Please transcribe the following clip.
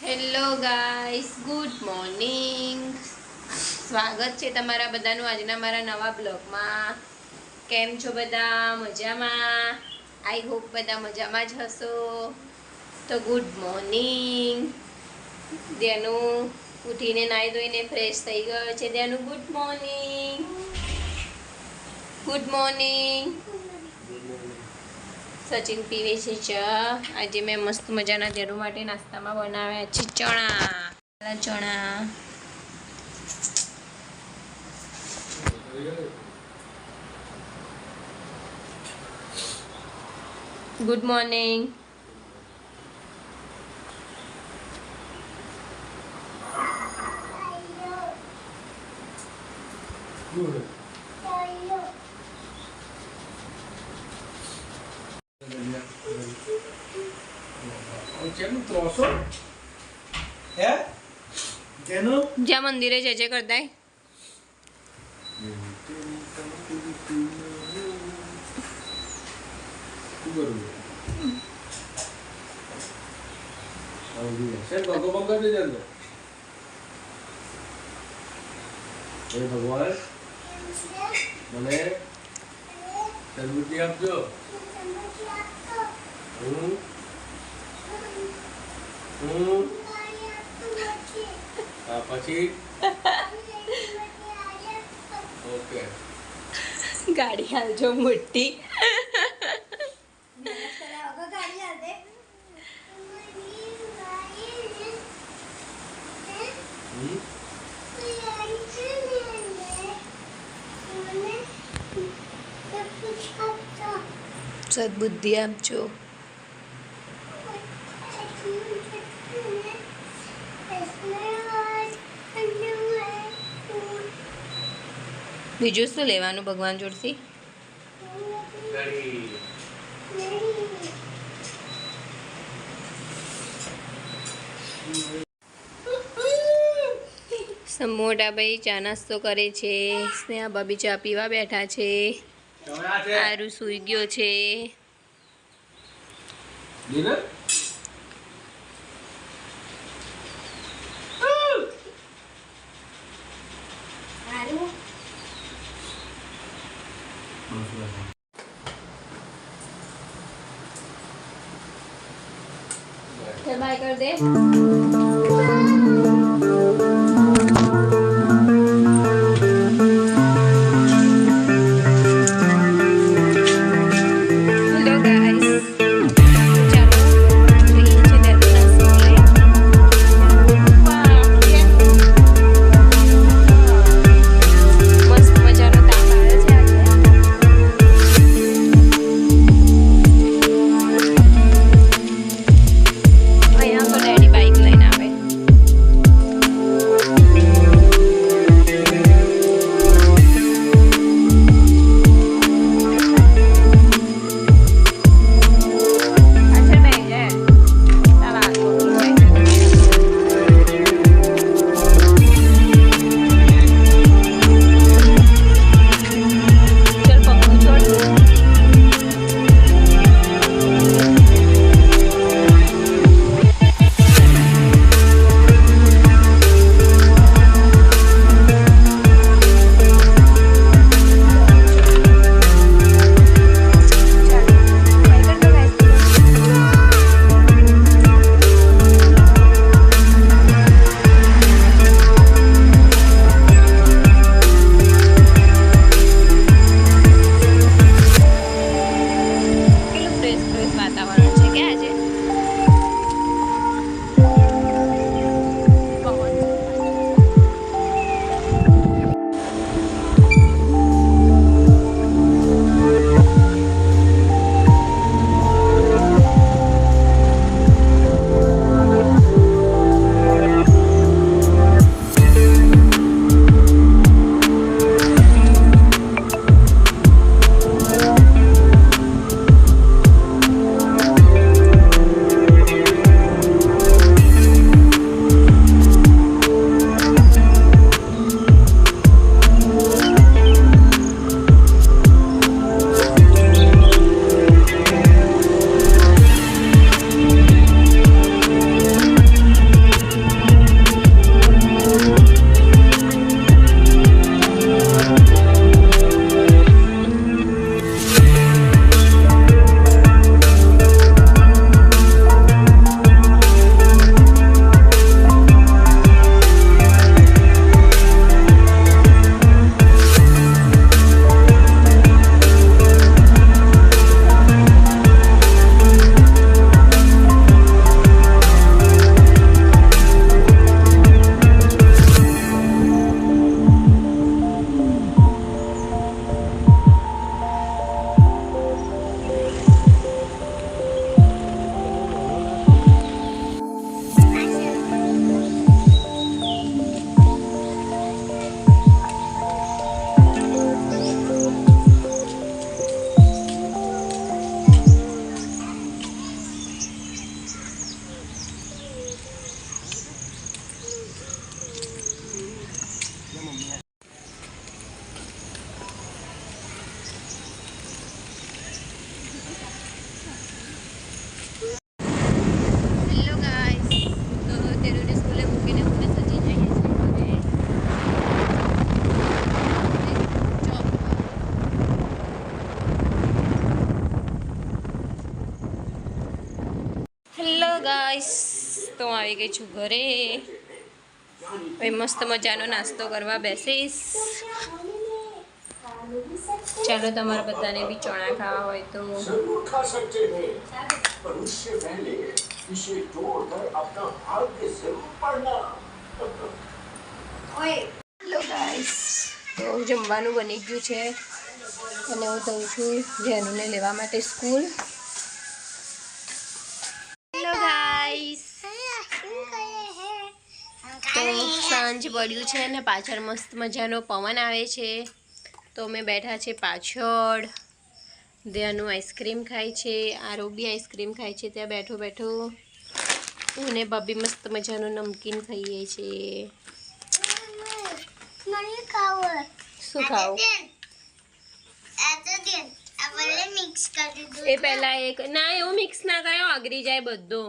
Hello guys, good morning. સ્વાગત છે તમારા બધાનું આજના મારા નવા બ્લોગમાં. કેમ છો બધા? મજામાં? આઈ હોપ બધા મજામાં જ હશો. તો ગુડ મોર્નિંગ. દેનું ઉઠીને નાહી ધોઈને ફ્રેશ થઈ ગયો છે. દેનું good morning. Good morning. Sachin પીવે છે ચા. આજે મેં મસ્ત મજાના દેડુ માટે નાસ્તામાં બનાવ્યા છે ચણા. Good morning. જ્યાં મંદિરે જય જય કરતા ભગવાન મને સદબુદ્ધિ આપજો. પછી ઓકે ગાડી હાલજો મોટી. સદબુદ્ધિ આપજો. બીજું શું લેવાનું ભગવાન જોડથી? મોટા ભાઈ ચા નાસ્તો કરે છે. સ્નેહા ભાભી ચા પીવા બેઠા છે. આરુ સૂઈ ગયો છે. બાય કર દે. બાઈક આવી ગઈ છું ઘરે. હવે મસ્ત મજાનો નાસ્તો કરવા બેસીશ. ચાલો તમારા બધાને બી ચણા ખાવા હોય તો जरूर खा सकते हैं पर उससे पहले इसे तोड़कर अपना भाग्य जरूर पढ़ना હેલો ગાઈસ, તો જમવાનું બની ગયું છે અને હું જઉં છું જેનુને લેવા માટે સ્કૂલ. હેલો ગાઈસ, તો સાંજ પડ્યું છે ને પાછળ મસ્ત મજાનો પવન આવે છે. તો અમે બેઠા છે પાછળ. ધ્યાનું આઈસ્ક્રીમ ખાય છે, આરોબી આઈસ્ક્રીમ ખાય છે ત્યાં બેઠો બેઠો. હું ને ભાભી મસ્ત મજાનું નમકીન ખાઈએ છીએ. શું ખાવું? એ પહેલા એક ના એવું મિક્સ ના કરાય, અગરી જાય બધો.